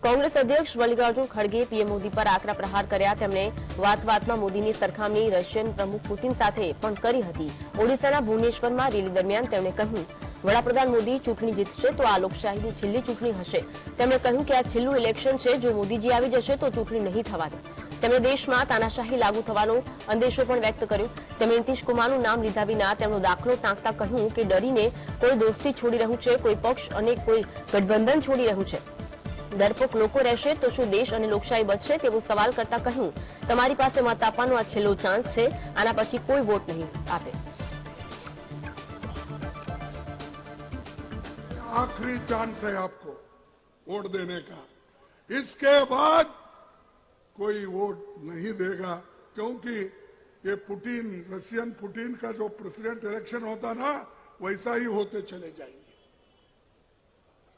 કોંગ્રેસ અધ્યક્ષ મલ્લિકાર્જુન ખડગે પીએમ મોદી પર આકરા પ્રહાર કર્યા। તેમણે વાત-વાતમાં મોદીની સરખામણી રશિયન પ્રમુખ પુતિન સાથે પણ કરી હતી। ઓડિશાના ભુવનેશ્વરમાં રેલી દરમિયાન તેમણે કહ્યું, વડાપ્રધાન મોદી ચૂંટણી જીતશે તો આ લોકશાહીની છેલ્લી ચૂંટણી હશે। તેમણે કહ્યું કે આ છેલ્લું ઇલેક્શન છે, જો મોદીજી આવી જશે તો ચૂંટણી નહીં થવા દે। તેમણે દેશમાં તાનાશાહી લાગુ થવાનો અંદેશો પણ વ્યક્ત કર્યો। તેમણે નીતિશ કુમારનું નામ લીધા વિના તેમનો દાખલો ટાંકતા કહ્યું કે ડરીને કોઈ દોસ્તી છોડી રહ્યું છે, કોઈ પક્ષ અને કોઈ ગઠબંધન છોડી રહ્યું છે। ડરપોક લોકો રહેશે તો શું દેશ અને લોકશાહી બચશે તેવો સવાલ કરતા કહ્યું, તમારી પાસે મત આપવાનો આ છેલ્લો ચાન્સ છે, આના પછી કોઈ વોટ નહીં આપે। आखिरी चांस है आपको वोट देने का, इसके बाद कोई वोट नहीं देगा, क्योंकि ये पुतिन, रशियन पुतिन का जो प्रेसिडेंट इलेक्शन होता ना, वैसा ही होते चले जाएंगे।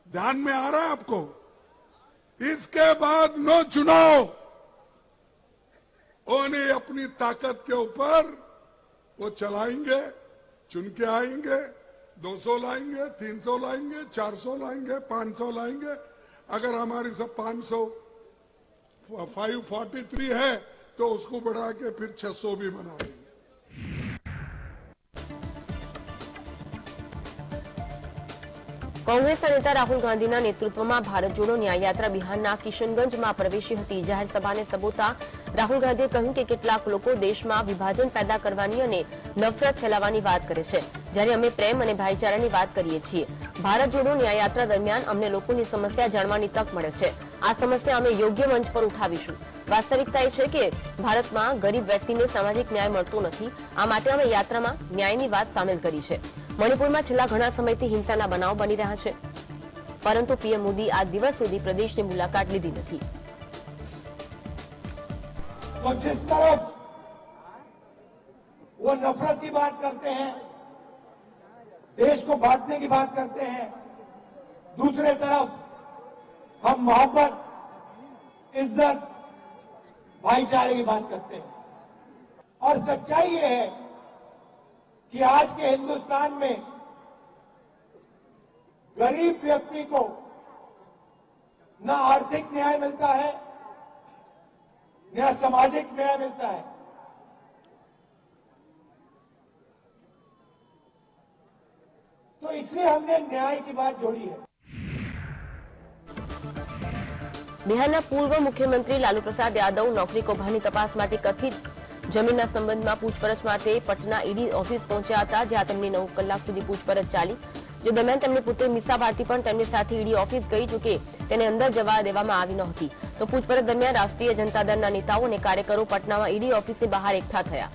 ध्यान में आ रहा है आपको? इसके बाद नो चुनाव, उन्हें अपनी ताकत के ऊपर वो चलाएंगे, चुन के आएंगे, 200 लाएंगे, 300 लाएंगे, 400 लाएंगे, 500 लाएंगे। अगर हमारी सब 543 है तो उसको बढ़ा के फिर 600 भी बना देंगे। કોંગ્રેસના નેતા રાહુલ ગાંધીના નેતૃત્વમાં ભારત જોડો ન્યાય યાત્રા બિહારના કિશનગંજમાં પ્રવેશી હતી। જાહેર સભાને સંબોધતા રાહુલ ગાંધીએ કહ્યું કે કેટલાક લોકો દેશમાં વિભાજન પેદા કરવાની અને નફરત ફેલાવવાની વાત કરે છે, જ્યારે અમે પ્રેમ અને ભાઈચારાની વાત કરીએ છીએ। ભારત જોડો ન્યાય યાત્રા દરમિયાન અમને લોકોની સમસ્યા જાણવાની તક મળે છે। આ સમસ્યા અમે યોગ્ય મંચ પર ઉઠાવીશું। વાસ્તવિકતા એ છે કે ભારતમાં ગરીબ વ્યક્તિને સામાજિક ન્યાય મળતો નથી। આ માટે અમે યાત્રામાં ન્યાયની વાત સામેલ કરી છે। મણિપુરમાં છેલ્લા ઘણા સમયથી હિંસાના બનાવ બની રહ્યા છે, પરંતુ પીએમ મોદી આ દિવસ સુધી પ્રદેશની મુલાકાત લીધી નથી। तो जिस तरफ वो नफरत की बात करते हैं, देश को बांटने की बात करते हैं, दूसरे तरफ हम मोहब्बत, इज्जत, भाईचारे की बात करते हैं। और सच्चाई ये है कि आज के हिंदुस्तान में गरीब व्यक्ति को न आर्थिक न्याय मिलता है, न सामाजिक न्याय मिलता है। तो इसलिए हमने न्याय की बात जोड़ी है। બિહારના પૂર્વ મુખ્યમંત્રી લાલુ પ્રસાદ યાદવ નોકરી કૌભાંડની તપાસ માટે કથિત જમીનના સંબંધમાં પૂછપરછ માટે પટના ઈડી ઓફિસ પહોંચ્યા હતા, જ્યાં તેમની 9 કલાક સુધી પૂછપરછ ચાલી। જે દરમિયાન તેમની પુત્રી મીસા ભારતી પણ તેમની સાથે ઈડી ઓફિસ ગઈ, જોકે તેને અંદર જવા દેવામાં આવી નહોતી। તો પૂછપરછ દરમિયાન રાષ્ટ્રીય જનતા દળના નેતાઓ અને કાર્યકરો પટનામાં ઈડી ઓફિસે બહાર એકઠા થયા।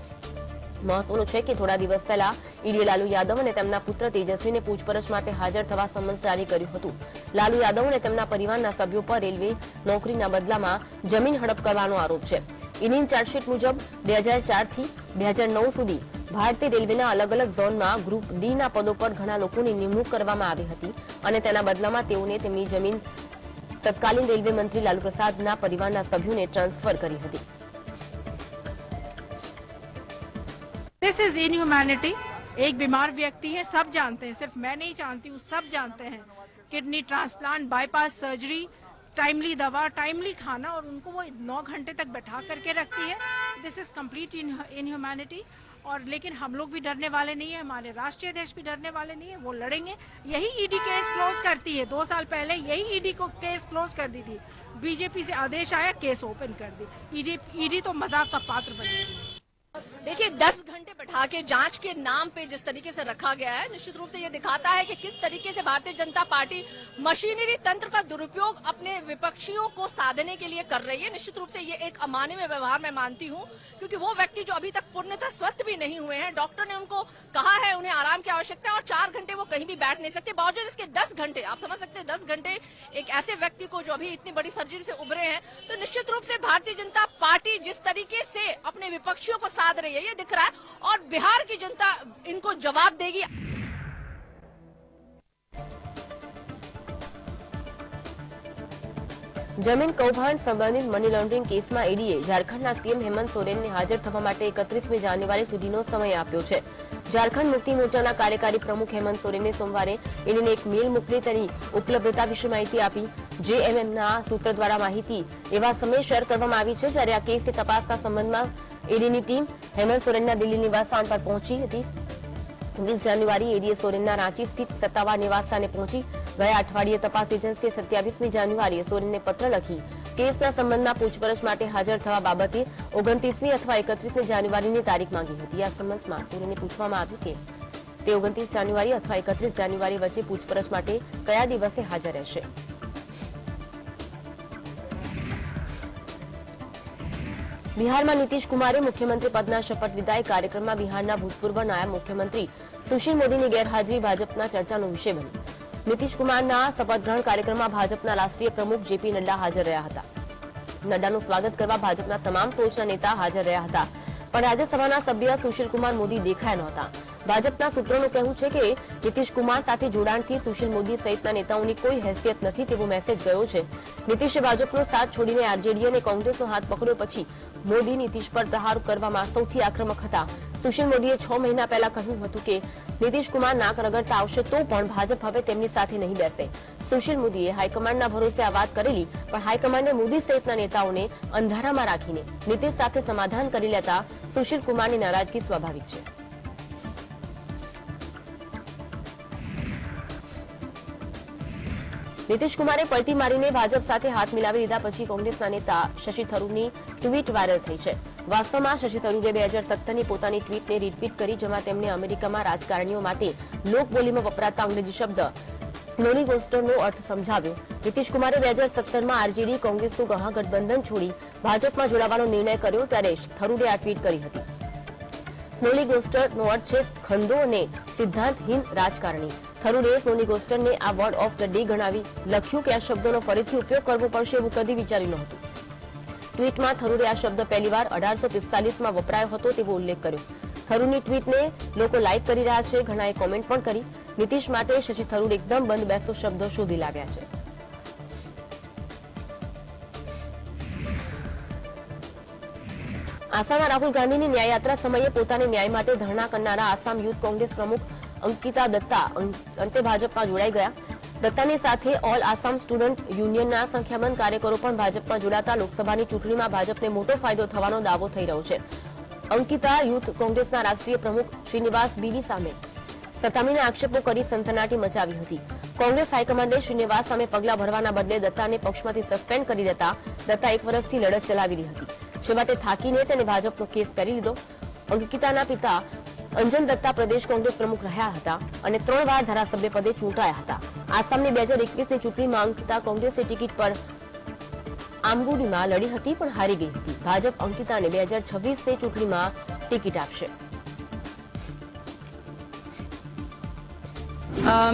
મહત્વનું છે કે થોડા દિવસ પહેલા ઈડીએ લાલુ યાદવ અને તેમના પુત્ર તેજસ્વીને પૂછપરછ માટે હાજર થવા સમન્સ જારી કર્યું હતું। લાલુ યાદવ અને તેમના પરિવારના સભ્યો પર રેલવે નોકરીના બદલામાં જમીન હડપ કરવાનો આરોપ છે। ઈડીની ચાર્જશીટ મુજબ 2004 થી 2009 સુધી ભારતીય રેલવેના અલગ અલગ ઝોનમાં ગ્રુપ ડીના પદો પર ઘણા લોકોની નિમણૂક કરવામાં આવી હતી અને તેના બદલામાં તેઓને તેમની જમીન તત્કાલીન રેલવે મંત્રી લાલુ પ્રસાદના પરિવારના સભ્યોને ટ્રાન્સફર કરી હતી। This is inhumanity. एक बीमार व्यक्ति है, सब जानते हैं, सिर्फ मैं नहीं जानती हूँ, सब जानते हैं। Kidney transplant, bypass surgery, timely दवा, टाइमली खाना, और उनको वो 9 घंटे तक बैठा करके रखती है। This is complete inhumanity. और लेकिन हम लोग भी डरने वाले नहीं है, हमारे राष्ट्रीय अध्यक्ष भी डरने वाले नहीं है, वो लड़ेंगे। यही ईडी केस क्लोज करती है। 2 साल पहले यही ईडी को केस क्लोज कर दी थी, बीजेपी से आदेश आया, केस ओपन कर दी। ईडी तो मजाक का पात्र बन गई। देखिए 10 घंटे बैठा के जांच के नाम पे जिस तरीके से रखा गया है, निश्चित रूप से ये दिखाता है कि किस तरीके से भारतीय जनता पार्टी मशीनरी तंत्र का दुरुपयोग अपने विपक्षियों को साधने के लिए कर रही है। निश्चित रूप से ये एक अमानवीय व्यवहार मैं मानती हूँ, क्योंकि वो व्यक्ति जो अभी तक पूर्णतः स्वस्थ भी नहीं हुए हैं, डॉक्टर ने उनको कहा है उन्हें आराम की आवश्यकता है, और 4 घंटे वो कहीं भी बैठ नहीं सकते। बावजूद इसके 10 घंटे, आप समझ सकते हैं 10 घंटे एक ऐसे व्यक्ति को जो अभी इतनी बड़ी सर्जरी से उभरे हैं। तो निश्चित रूप से भारतीय जनता पार्टी जिस तरीके से अपने विपक्षियों को साध रही है, ये दिख रहा है, और बिहार की जनता इनको जवाब देगी। જમીન કૌભાંડ સંબંધિત મની લોન્ડરિંગ કેસમાં ઈડીએ ઝારખંડના સીએમ હેમંત સોરેનને હાજર થવા માટે 31મી જાન્યુઆરી સુધીનો સમય આપ્યો છે। ઝારખંડ મુક્તિ મોરચાના કાર્યકારી પ્રમુખ હેમંત સોરેને સોમવારે ઈડીને એક મેલ મોકલી તેની ઉપલબ્ધતા વિશે માહિતી આપી. જેએમએમના સૂત્ર દ્વારા માહિતી એવા સમયે શેર કરવામાં આવી છે જ્યારે આ કેસની તપાસના સંબંધમાં ઈડીની ટીમ હેમંત સોરેનના દિલ્હી નિવાસસ્થાન પર પહોંચી હતી. 20 જાન્યુઆરી ઈડીએ સોરેનના રાંચી સ્થિત સત્તાવાર નિવાસસ્થાને પહોંચી. ગયા અઠવાડિયે તપાસ એજન્સીએ 27મી જાન્યુઆરીએ સોરેનને પત્ર લખી કેસના સંબંધમાં પૂછપરછ માટે હાજર થવા બાબતે 29મી અથવા 31મી જાન્યુઆરીની તારીખ માંગી હતી. આ સંબંધમાં સોરેનને પૂછવામાં આવ્યું કે તે 29 જાન્યુઆરી અથવા 31 જાન્યુઆરી વચ્ચે પૂછપરછ માટે કયા દિવસે હાજર રહેશે. બિહારમાં નીતિશ કુમારે મુખ્યમંત્રી પદના શપથ લીધા. કાર્યક્રમમાં બિહારના ભૂતપૂર્વ નાયબ મુખ્યમંત્રી સુશીલ મોદીની ગેરહાજરી ભાજપના ચર્ચાનો વિષય બની. નીતિશ કુમારના શપથગ્રહણ કાર્યક્રમમાં ભાજપના રાષ્ટ્રીય પ્રમુખ જેપી નડ્ડા હાજર રહ્યા હતા. નડ્ડાનું સ્વાગત કરવા ભાજપના તમામ ટોચના નેતા હાજર રહ્યા હતા, પણ રાજ્યસભાના સભ્ય સુશીલ કુમાર મોદી દેખાયા નહોતા. ભાજપના સૂત્રોનું કહેવું છે કે નીતિશ કુમાર સાથે જોડાણથી સુશીલ મોદી સહિતના નેતાઓની કોઈ હેસિયત નથી તેવો મેસેજ ગયો છે. નીતિશે ભાજપનો સાથ છોડીને આરજેડી અને કોંગ્રેસનો હાથ પકડ્યો પછી મોદી નીતિશ પર પ્રહાર કરવામાં સૌથી આક્રમક હતા. સુશીલ મોદીએ 6 મહિના પહેલા કહ્યું હતું કે નીતિશ કુમાર નાક રગડતા આવશે તો પણ ભાજપ હવે તેમની સાથે નહીં બેસે. સુશીલ મોદીએ હાઈકમાન્ડના ભરોસે આ વાત કરેલી, પણ હાઈકમાન્ડે મોદી સહિતના નેતાઓને અંધારામાં રાખીને નીતિશ સાથે સમાધાન કરી લેતા સુશીલ કુમારની નારાજગી સ્વાભાવિક છે. નીતિશ કુમારે પલટી મારીને ભાજપ સાથે હાથ મિલાવી લીધા પછી કોંગ્રેસના નેતા શશી થરૂરની ટ્વીટ વાયરલ થઈ છે. વાસ્તવમાં શશી થરૂરે 2017ની પોતાની ટ્વીટને રીટ્વીટ કરી, જેમાં તેમણે અમેરિકામાં રાજકારણીઓ માટે લોકબોલીમાં વપરાતા અંગ્રેજી શબ્દ સ્લોનીગોસ્ટરનો અર્થ સમજાવ્યો. નીતિશ કુમારે 2017માં આરજેડી કોંગ્રેસનું મહાગઠબંધન છોડી ભાજપમાં જોડાવાનો નિર્ણય કર્યો ત્યારે થરૂરે આ ટ્વીટ કરી હતી. સ્લોનીગોસ્ટરનો અર્થ છે ખંદો અને સિદ્ધાંતહીન રાજકારણી. થરૂરે સ્લોનીગોસ્ટરને આ વર્ડ ઓફ ધ ડે ગણાવી લખ્યું કે આ શબ્દોનો ફરીથી ઉપયોગ કરવો પડશે એવું કદી વિચાર્યું નહોતું. ટ્વીટમાં થરૂરે આ શબ્દ પહેલીવાર 1845માં વપરાયો હતો તેવો ઉલ્લેખ કર્યો. થરૂરની ટ્વીટને લોકો લાઇક કરી રહ્યા છે, ઘણાએ કોમેન્ટ પણ કરી. નીતિશ માટે શશી થરૂર એકદમ બંધ બેસતો શબ્દો શોધી લાવ્યા છે. આસામમાં રાહુલ ગાંધીની ન્યાયયાત્રા સમયે પોતાની ન્યાય માટે ધરણા કરનારા આસામ યુથ કોંગ્રેસ પ્રમુખ અંકિતા દત્તા અંતે ભાજપમાં જોડાઈ ગયા. દત્તાની સાથે ઓલ આસામ સ્ટુડન્ટ યુનિયનના સંખ્યાબંધ કાર્યકરો પણ ભાજપમાં જોડાતા લોકસભાની ચૂંટણીમાં ભાજપને મોટો ફાયદો થવાનો દાવો થઈ રહ્યો છે. અંકિતા યુથ કોંગ્રેસના રાષ્ટ્રીય પ્રમુખ શ્રીનિવાસ બીવી સામે સતામણીના આક્ષેપો કરી સનસનાટી મચાવી હતી. કોંગ્રેસ હાઈકમાન્ડે શ્રીનિવાસ સામે પગલાં ભરવાના બદલે દત્તાને પક્ષમાંથી સસ્પેન્ડ કરી દેતા દત્તા 1 વર્ષથી લડત ચલાવી રહી હતી. છેવટે થાકીને તેને ભાજપનો કેસ કરી લીધો. અંકિતાના પિતા અંજન દત્તા પ્રદેશ કોંગ્રેસ પ્રમુખ રહ્યા હતા અને 3 વાર ધારાસભ્ય પદે ચૂંટાયા હતા. આસામની 2021ની ચૂંટણીમાં અંકિતા કોંગ્રેસની ટિકિટ પર આમગુડીમાં લડી હતી પણ હારી ગઈ હતી. ભાજપ અંકિતાને 2026ની ચૂંટણીમાં ટિકિટ આપશે.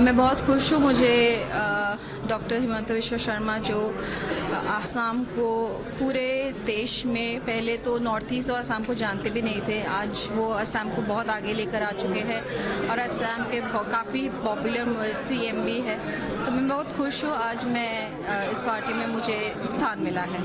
मैं बहुत खुश हूँ. मुझे डॉक्टर हिमंत विश्व शर्मा जो आसाम को पूरे देश में पहले तो नॉर्थ ईस्ट और आसाम को जानते भी नहीं थे, आज वो आसाम को बहुत आगे लेकर आ चुके हैं और आसाम के काफ़ी पॉपुलर सीएम भी है. तो मैं बहुत खुश हूँ आज मैं इस पार्टी में मुझे स्थान मिला है.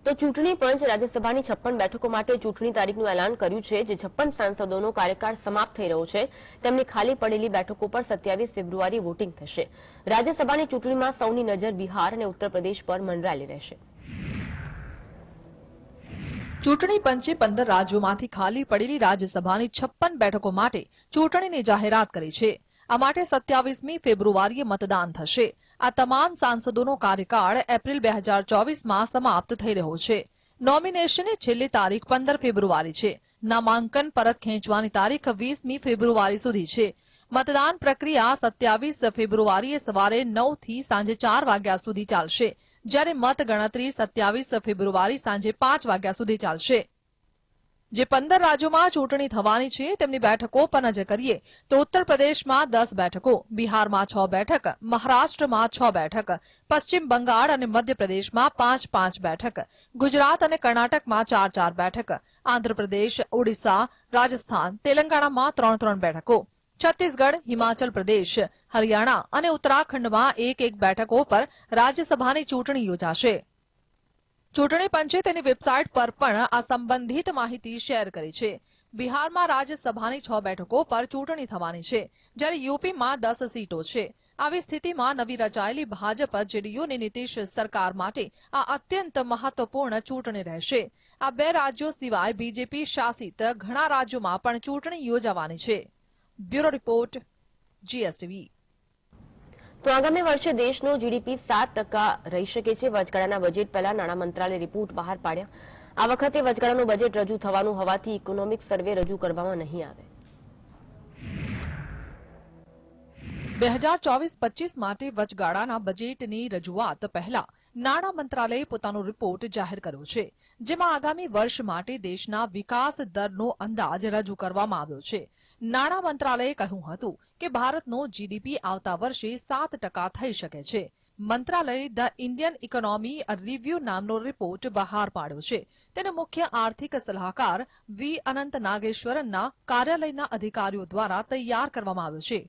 તો ચૂંટણી પંચ રાજ્યસભાની 56 બેઠકો માટે ચૂંટણી તારીખનું એલાન કર્યું છે. જે 56 સાંસદોનો કાર્યકાળ સમાપ્ત થઈ રહ્યો છે તેમની ખાલી પડેલી બેઠકો પર 27 ફેબ્રુઆરી વોટિંગ થશે. રાજ્યસભાની ચૂંટણીમાં સૌની નજર બિહાર અને ઉત્તર પ્રદેશ પર મંડરાયેલી રહેશે. ચૂંટણી પંચે 15 રાજ્યોમાંથી ખાલી પડેલી રાજ્યસભાની 56 બેઠકો માટે ચૂંટણીની જાહેરાત કરી છે. આ માટે 27મી ફેબ્રુઆરીએ મતદાન થશે. આ તમામ સાંસદોનો કાર્યકાળ એપ્રિલ 2024માં સમાપ્ત થઈ રહ્યો છે. નોમિનેશનની છેલ્લી તારીખ 15 ફેબ્રુઆરી છે. નામાંકન પરત ખેંચવાની તારીખ 20મી ફેબ્રુઆરી સુધી છે. મતદાન પ્રક્રિયા 27 ફેબ્રુઆરીએ સવારે 9 થી સાંજે 4 વાગ્યા સુધી ચાલશે, જ્યારે મતગણતરી 27 ફેબ્રુઆરી સાંજે 5 વાગ્યા સુધી ચાલશે. જે 15 રાજ્યોમાં ચૂંટણી થવાની છે તેમની બેઠકો પર નજર કરીએ તો ઉત્તર પ્રદેશમાં 10 બેઠકો, બિહારમાં 6 બેઠક, મહારાષ્ટ્રમાં 6 બેઠક, પશ્ચિમ બંગાળ અને મધ્યપ્રદેશમાં 5-5 બેઠક, ગુજરાત અને કર્ણાટકમાં 4-4 બેઠક, આંધ્રપ્રદેશ, ઓડિશા, રાજસ્થાન, તેલંગાણામાં 3-3 બેઠકો, છત્તીસગઢ, હિમાચલ પ્રદેશ, હરિયાણા અને ઉત્તરાખંડમાં 1-1 બેઠકો પર રાજ્યસભાની ચૂંટણી યોજાશે. ચૂંટણી પંચે તેની વેબસાઇટ પર પણ આ સંબંધિત માહિતી શેર કરી છે. બિહારમાં રાજ્યસભાની 6 બેઠકો પર ચૂંટણી થવાની છે, જ્યારે યુપીમાં 10 સીટો છે. આવી સ્થિતિમાં નવી રચાયેલી ભાજપ જેડીયુની નીતિશ સરકાર માટે આ અત્યંત મહત્વપૂર્ણ ચૂંટણી રહેશે. આ 2 રાજ્યો સિવાય બીજેપી શાસિત ઘણા રાજ્યોમાં પણ ચૂંટણી યોજાવાની છે. Bureau report, GSTV. તો આગામી વર્ષે દેશનો જીડીપી 7% રહી શકે છે. વચગાળાના બજેટ પહેલા નાણાં મંત્રાલયે રિપોર્ટ બહાર પાડ્યા. આ વખતે વચગાળાનું બજેટ રજૂ થવાનું હોવાથી ઇકોનોમિક સર્વે રજૂ કરવામાં નહીં આવે. 2024-25 માટે વચગાળાના બજેટની રજૂઆત પહેલા નાણાં મંત્રાલયે પોતાનો રિપોર્ટ જાહેર કર્યો છે, જેમાં આગામી વર્ષ માટે દેશના વિકાસ દરનો અંદાજ રજૂ કરવામાં આવ્યો છે. નાણાં મંત્રાલયે કહ્યું હતું કે ભારતનો જીડીપી આવતા વર્ષે 7% થઈ શકે છે. મંત્રાલયે ધ ઇન્ડિયન ઇકોનોમી રિવ્યુ નામનો રિપોર્ટ બહાર પાડ્યો છે. તેને મુખ્ય આર્થિક સલાહકાર વી અનંત નાગેશ્વરનના કાર્યાલયના અધિકારીઓ દ્વારા તૈયાર કરવામાં આવ્યો છે.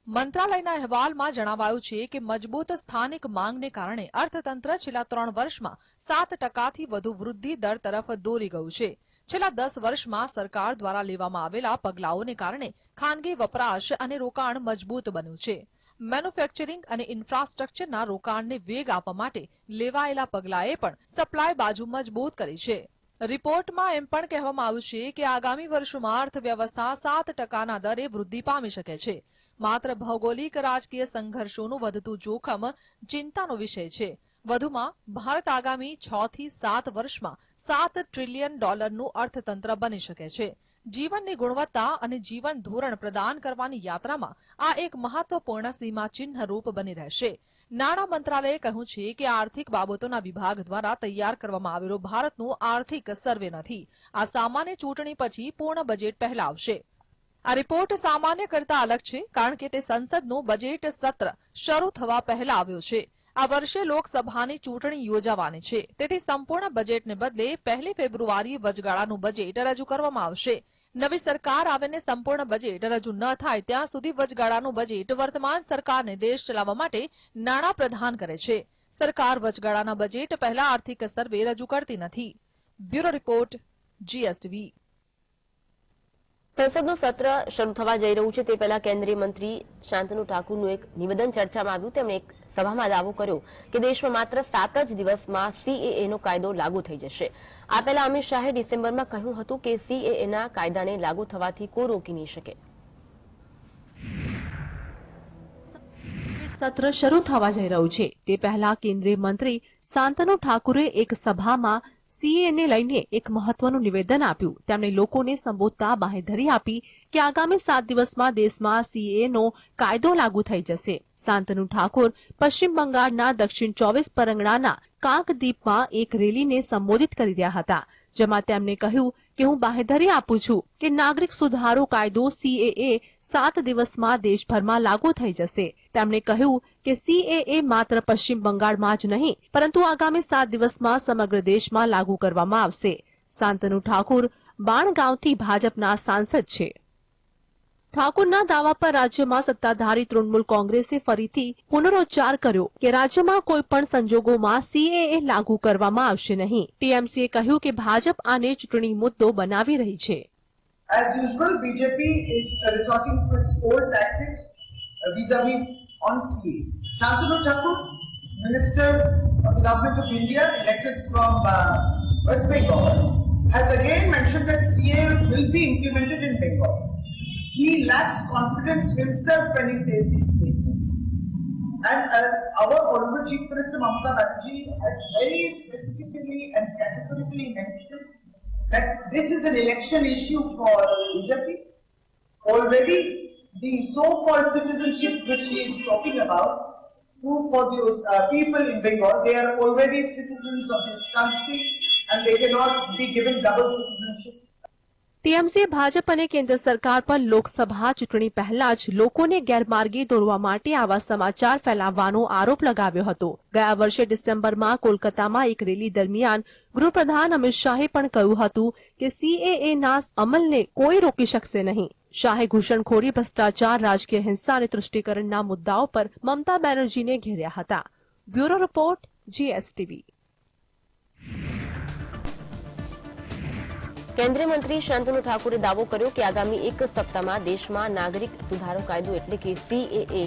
મંત્રાલયના અહેવાલમાં જણાવાયું છે કે મજબૂત સ્થાનિક માંગને કારણે અર્થતંત્ર છેલ્લા 3 વર્ષમાં 7%થી વધુ વૃદ્ધિ દર તરફ દોરી ગયું છે. છેલ્લા 10 વર્ષમાં સરકાર દ્વારા લેવામાં આવેલા પગલાઓને કારણે ખાનગી વપરાશ અને રોકાણ મજબૂત બન્યું છે. મેન્યુફેક્ચરિંગ અને ઇન્ફ્રાસ્ટ્રક્ચરના રોકાણને વેગ આપવા માટે લેવાયેલા પગલાંએ પણ સપ્લાય બાજુ મજબૂત કરી છે. રિપોર્ટમાં એમ પણ કહેવામાં આવ્યું છે કે આગામી વર્ષોમાં અર્થવ્યવસ્થા 7%ના દરે વૃદ્ધિ પામી શકે છે. માત્ર ભૌગોલિક રાજકીય સંઘર્ષોનું વધતું જોખમ ચિંતાનો વિષય છે. વધુમાં ભારત આગામી 6 થી 7 વર્ષમાં $7 ટ્રિલિયન અર્થતંત્ર બની શકે છે. જીવનની ગુણવત્તા અને જીવન ધોરણ પ્રદાન કરવાની યાત્રામાં આ એક મહત્વપૂર્ણ સીમાચિહ્ન રૂપ બની રહેશે. નાણાં મંત્રાલયે કહ્યું છે કે આર્થિક બાબતોના વિભાગ દ્વારા તૈયાર કરવામાં આવેલો ભારતનો આર્થિક સર્વે નથી. આ સામાન્ય ચૂંટણી પછી પૂર્ણ બજેટ પહેલા આવશે. આ રિપોર્ટ સામાન્ય કરતા અલગ છે, કારણ કે તે સંસદનું બજેટ સત્ર શરૂ થવા પહેલા આવ્યો છે. આ વર્ષે લોકસભાની ચૂંટણી યોજાવાની છે, તેથી સંપૂર્ણ બજેટને બદલે 1 ફેબ્રુઆરીએ વચગાળાનું બજેટ રજૂ કરવામાં આવશે. નવી સરકાર આવીને સંપૂર્ણ બજેટ રજૂ ન થાય ત્યાં સુધી વચગાળાનું બજેટ વર્તમાન સરકારને દેશ ચલાવવા માટે નાણાં પ્રદાન કરે છે. સરકાર વચગાળાના બજેટ પહેલા આર્થિક સર્વે રજૂ કરતી નથી. Bureau report, GSTV. સંસદનું સત્ર શરૂ થવા જઈ રહ્યું છે તે પહેલા કેન્દ્રીય મંત્રી શાંતનુ ઠાકુરનું એક નિવેદન ચર્ચામાં આવ્યું. તેમણે એક સભામાં દાવો કર્યો કે દેશમાં માત્ર 7 જ દિવસમાં CAA કાયદો લાગુ થઈ જશે. આ પહેલા અમિત શાહે ડિસેમ્બરમાં કહ્યું હતું કે CAA કાયદાને લાગુ થવાથી કોઈ રોકી નહીં શકે. સત્ર શરૂ થવા જઈ રહ્યું છે તે પહેલા કેન્દ્રીય મંત્રી શાંતનુ ઠાકુરે એક સભામાં CAA ને લઈને એક મહત્વનું નિવેદન આપ્યું. તેમણે લોકોને સંબોધતા બાંહેધરી આપી કે આગામી 7 દિવસમાં દેશમાં CAA કાયદો લાગુ થઈ જશે. શાંતનુ ઠાકુર પશ્ચિમ બંગાળના દક્ષિણ 24 પરગણાના કાકદ્વીપમાં એક રેલીને સંબોધિત કરી રહ્યા હતા, જેમાં તેમણે કહ્યું કે હું બાંહેધરી આપું છું કે નાગરિક સુધારો કાયદો CAA 7 દિવસમાં દેશભરમાં લાગુ થઈ જશે. તેમણે કહ્યું કે CAA માત્ર પશ્ચિમ બંગાળમાં જ નહીં પરંતુ આગામી 7 દિવસમાં સમગ્ર દેશમાં લાગુ કરવામાં આવશે. શાંતનુ ઠાકુર બાણગાંવથી ભાજપના સાંસદ છે. ઠાકુરના દાવા પર રાજ્યમાં સત્તાધારી તૃણમૂલ કોંગ્રેસે ફરીથી પુનરોચ્ચાર કર્યો કે રાજ્યમાં કોઈ પણ સંજોગોમાં CAA લાગુ કરવામાં આવશે નહીં. TMCએ કહ્યું કે ભાજપ આને ચૂંટણી મુદ્દો બનાવી રહી છે. As usual, BJP is resorting to its old tactics vis-a-vis on CAA. Shantanu Thakur, Minister of the Government of India, elected from West Bengal, has again mentioned that CAA will be implemented in Bengal. He lacks confidence himself when he says these statements. And our Honorable Chief Minister Mamata Banerjee has very specifically and categorically mentioned that this is an election issue for BJP. Already the so-called citizenship which he is talking about, for those people in Bengal, they are already citizens of this country and they cannot be given double citizenship. TMC Bhajap અને કેન્દ્ર સરકાર પર લોકસભા ચૂંટણી પહેલા જ લોકોને ગેરમાર્ગે દોરવા માટે આવા સમાચાર ફેલાવવાનો આરોપ લગાવ્યો હતો. ગયા વર્ષે ડિસેમ્બરમાં કોલકાતામાં એક રેલી દરમિયાન ગૃહપ્રધાન અમિત શાહે પણ કહ્યું હતું કે CAA અમલને કોઈ રોકી શકશે નહીં. શાહે ઘૂસણખોરી, ભ્રષ્ટાચાર, રાજકીય હિંસા અને તૃષ્ટિકરણના મુદ્દાઓ પર મમતા બેનર્જીને ઘેર્યા હતા. Bureau report, GSTV. કેન્દ્રીય મંત્રી શાંતનુ ઠાકુરે દાવો કર્યો કે આગામી એક સપ્તાહમાં દેશમાં નાગરિક સુધારો કાયદો એટલે કે CAA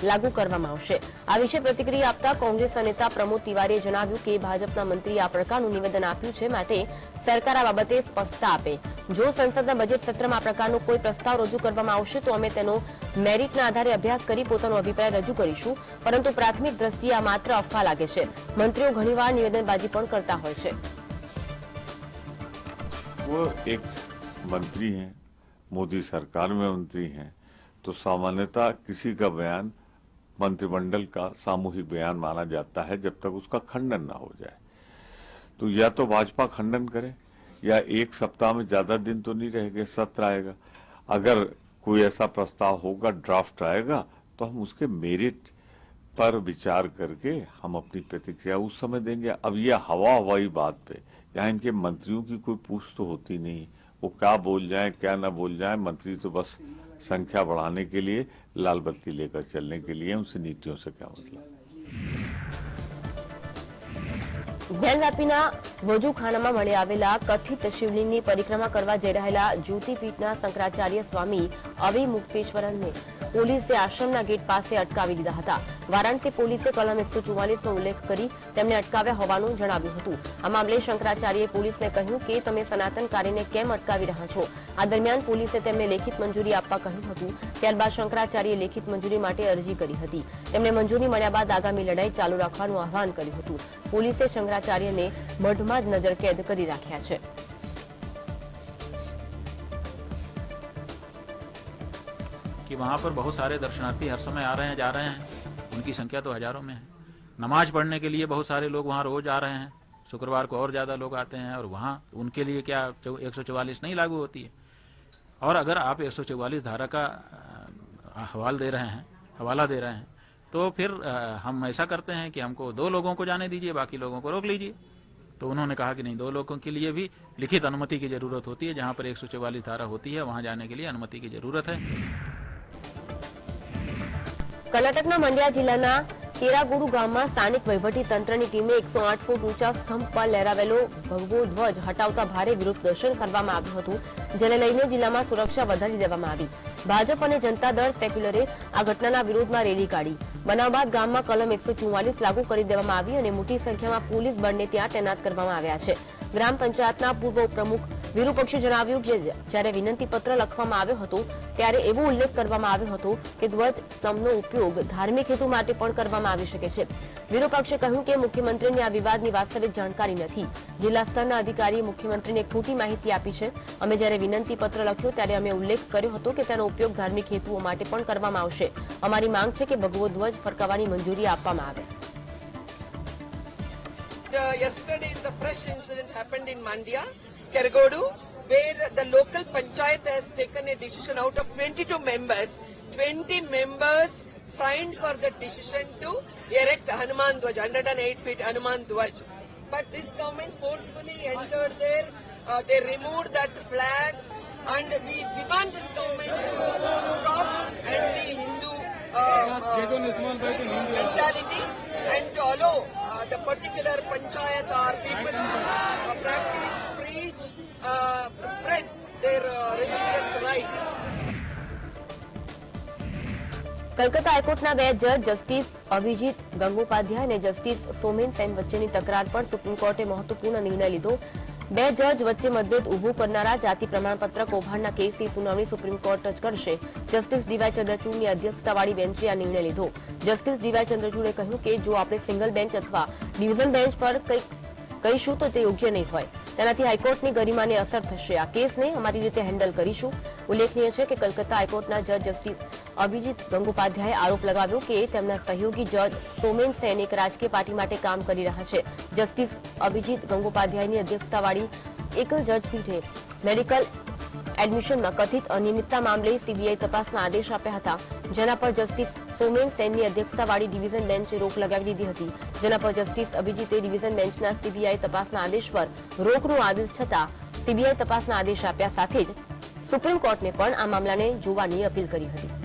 લાગુ કરવામાં આવશે. આ વિશે પ્રતિક્રિયા આપતા કોંગ્રેસના નેતા પ્રમોદ તિવારીએ જણાવ્યું કે ભાજપના મંત્રીએ આ પ્રકારનું નિવેદન આપ્યું છે, માટે સરકાર આ બાબતે સ્પષ્ટતા આપે. જો સંસદના બજેટ સત્રમાં આ પ્રકારનો કોઈ પ્રસ્તાવ રજૂ કરવામાં આવશે તો અમે તેનો મેરિટના આધારે અભ્યાસ કરી પોતાનો અભિપ્રાય રજૂ કરીશું, પરંતુ પ્રાથમિક દ્રષ્ટિએ આ માત્ર અફવા લાગે છે. મંત્રીઓ ઘણીવાર નિવેદનબાજી પણ કરતા હોય છે. वो एक मंत्री हैं, मोदी सरकार में मंत्री हैं, तो सामान्यतः किसी का बयान मंत्रिमंडल का सामूहिक बयान माना जाता है जब तक उसका खंडन ना हो जाए. तो या तो भाजपा खंडन करे या एक सप्ताह में ज्यादा दिन तो नहीं रहेंगे, सत्र आएगा. अगर कोई ऐसा प्रस्ताव होगा, ड्राफ्ट आएगा, तो हम उसके मेरिट पर विचार करके हम अपनी प्रतिक्रिया उस समय देंगे. अब ये हवाई बात पे यहाँ इनके मंत्रियों की कोई पूछ तो होती नहीं. वो क्या बोल जाए क्या न बोल जाए, मंत्री तो बस संख्या बढ़ाने के लिए लाल बत्ती लेकर चलने के लिए, उनसे नीतियों से क्या मतलब. જ્ઞાનવાપીના વજુખાનામાં મળી આવેલા કથિત શિવલિંગની પરિક્રમા કરવા જઈ રહેલા જ્યોતિપીઠના શંકરાચાર્ય સ્વામી અવિમુક્તેશ્વરને પોલીસે આશ્રમના ગેટ પાસે અટકાવી દીધા હતા. વારાણસી પોલીસે કલમ 144નો ઉલ્લેખ કરી તેમને અટકાવ્યા હોવાનું જણાવ્યું હતું. આ મામલે શંકરાચાર્યએ પોલીસને કહ્યું કે તમે સનાતન કાર્યને કેમ અટકાવી રહ્યા છો. આ દરમિયાન પોલીસે તેમને લેખિત મંજૂરી આપવા કહ્યું હતું. ત્યારબાદ શંકરાચાર્યએ લેખિત મંજૂરી માટે અરજી કરી હતી. તેમને મંજૂરી મળ્યા બાદ આગામી લડાઈ ચાલુ રાખવાનું આહવાન કર્યું હતું. પોલીસે શંકરાચાર્યને મઢમાં જ નજરકેદ કરી રાખ્યા છે. कि वहाँ पर बहुत सारे दर्शनार्थी हर समय आ रहे हैं, जा रहे हैं. उनकी संख्या तो हजारों में है. नमाज पढ़ने के लिए बहुत सारे लोग वहाँ रोज आ रहे हैं. शुक्रवार को और ज़्यादा लोग आते हैं और वहाँ उनके लिए क्या 144 नहीं लागू होती है. और अगर आप 144 धारा का हवाला दे रहे हैं तो फिर हम ऐसा करते हैं कि हमको 2 लोगों को जाने दीजिए, बाकी लोगों को रोक लीजिए. तो उन्होंने कहा कि नहीं, 2 लोगों के लिए भी लिखित अनुमति की जरूरत होती है. जहाँ पर 144 धारा होती है वहाँ जाने के लिए अनुमति की जरूरत है. કર્ણાટકના મંડ્યા જિલ્લાના કેરાગુડુ ગામમાં સ્થાનિક વહીવટી તંત્રની ટીમે 108 ફૂટ ઊંચા સ્તંભ પર લહેરાવેલો ભગવો ધ્વજ હટાવતા ભારે વિરોધ પ્રદર્શન કરવામાં આવ્યું હતું, જેને લઈને જિલ્લામાં સુરક્ષા વધારી દેવામાં આવી. ભાજપ અને જનતા દળ સેક્યુલરે આ ઘટનાના વિરોધમાં રેલી કાઢી. બનાવ બાદ ગામમાં કલમ 144 લાગુ કરી દેવામાં આવી અને મોટી સંખ્યામાં પોલીસ બળને ત્યાં તૈનાત કરવામાં આવ્યા છે. ગ્રામ પંચાયતના પૂર્વ ઉપપ્રમુખ વિરૂપક્ષે જણાવ્યું કે જ્યારે વિનંતી પત્ર લખવામાં આવ્યો હતો ત્યારે એવો ઉલ્લેખ કરવામાં આવ્યો હતો કે ધ્વજ સ્તંભનો ઉપયોગ ધાર્મિક હેતુ માટે પણ કરવામાં આવી શકે છે. વિરૂપક્ષે કહ્યું કે મુખ્યમંત્રીને આ વિવાદની વાસ્તવિક જાણકારી નથી. જિલ્લા સ્તરના અધિકારીએ મુખ્યમંત્રીને ખોટી માહિતી આપી છે. અમે જ્યારે વિનંતી પત્ર લખ્યો ત્યારે અમે ઉલ્લેખ કર્યો હતો કે તેનો ઉપયોગ ધાર્મિક હેતુઓ માટે પણ કરવામાં આવશે. અમારી માંગ છે કે ભગવો ધ્વજ ફરકાવવાની મંજૂરી આપવામાં આવે. Yesterday the fresh incident happened in Mandya, Keragodu, where the local panchayat has taken a decision. Out of 22 members, 20 members signed for the decision to erect Hanuman Dwaj, 108 feet Hanuman Dwaj. But this government forcefully entered there, they removed that flag, and we demand this government to stop anti-Hindu mentality and to allow the particular panchayat or people practice, preach, spread their religious rights. Calcutta હાઈકોર્ટના 2 જજ justice Abhijit ગંગોપાધ્યાય અને justice Somen Sen વચ્ચેની તકરાર પર supreme કોર્ટે મહત્વપૂર્ણ નિર્ણય લીધો. 2 જજ વચ્ચે મતભેદ ઉભું કરનારા જાતિ પ્રમાણપત્ર કૌભાંડના કેસની સુનાવણી સુપ્રીમ કોર્ટ જ કરશે. જસ્ટિસ ડીવાય ચંદ્રચૂડની અધ્યક્ષતાવાળી બેન્ચે આ નિર્ણય લીધો. જસ્ટિસ ડીવાય ચંદ્રચૂડે કહ્યું કે જો આપણે સિંગલ બેન્ચ અથવા ડિવિઝન બેન્ચ પર કહીશું તો તે યોગ્ય નહીં હોય. તેનાથી હાઈકોર્ટની ગરિમાને અસર થશે. આ કેસને અમારી રીતે હેન્ડલ કરીશું. ઉલ્લેખનીય છે કે કલકત્તા હાઈકોર્ટના જજ જસ્ટિસ અભિજીત ગંગોપાધ્યાયે આરોપ લગાવ્યો કે તેમના સહયોગી જજ સોમેન સેન એક રાજકીય પાર્ટી માટે કામ કરી રહ્યા છે. જસ્ટિસ અભિજીત ગંગોપાધ્યાયની અધ્યક્ષતાવાળી એકલ જજપીઠે મેડિકલ એડમિશનમાં કથિત અનિયમિતતા મામલે સીબીઆઈ તપાસના આદેશ આપ્યા હતા, જેના પર જસ્ટિસ સોમેન સેનની અધ્યક્ષતાવાળી ડિવિઝન બેન્ચે રોક લગાવી દીધી હતી, જેના પર જસ્ટિસ અભિજીતે ડિવિઝન બેન્ચના સીબીઆઈ તપાસના આદેશ પર રોકનો આદેશ છતાં સીબીઆઈ તપાસના આદેશ આપ્યા સાથે જ સુપ્રીમ કોર્ટને પણ આ મામલાને જોવાની અપીલ કરી હતી.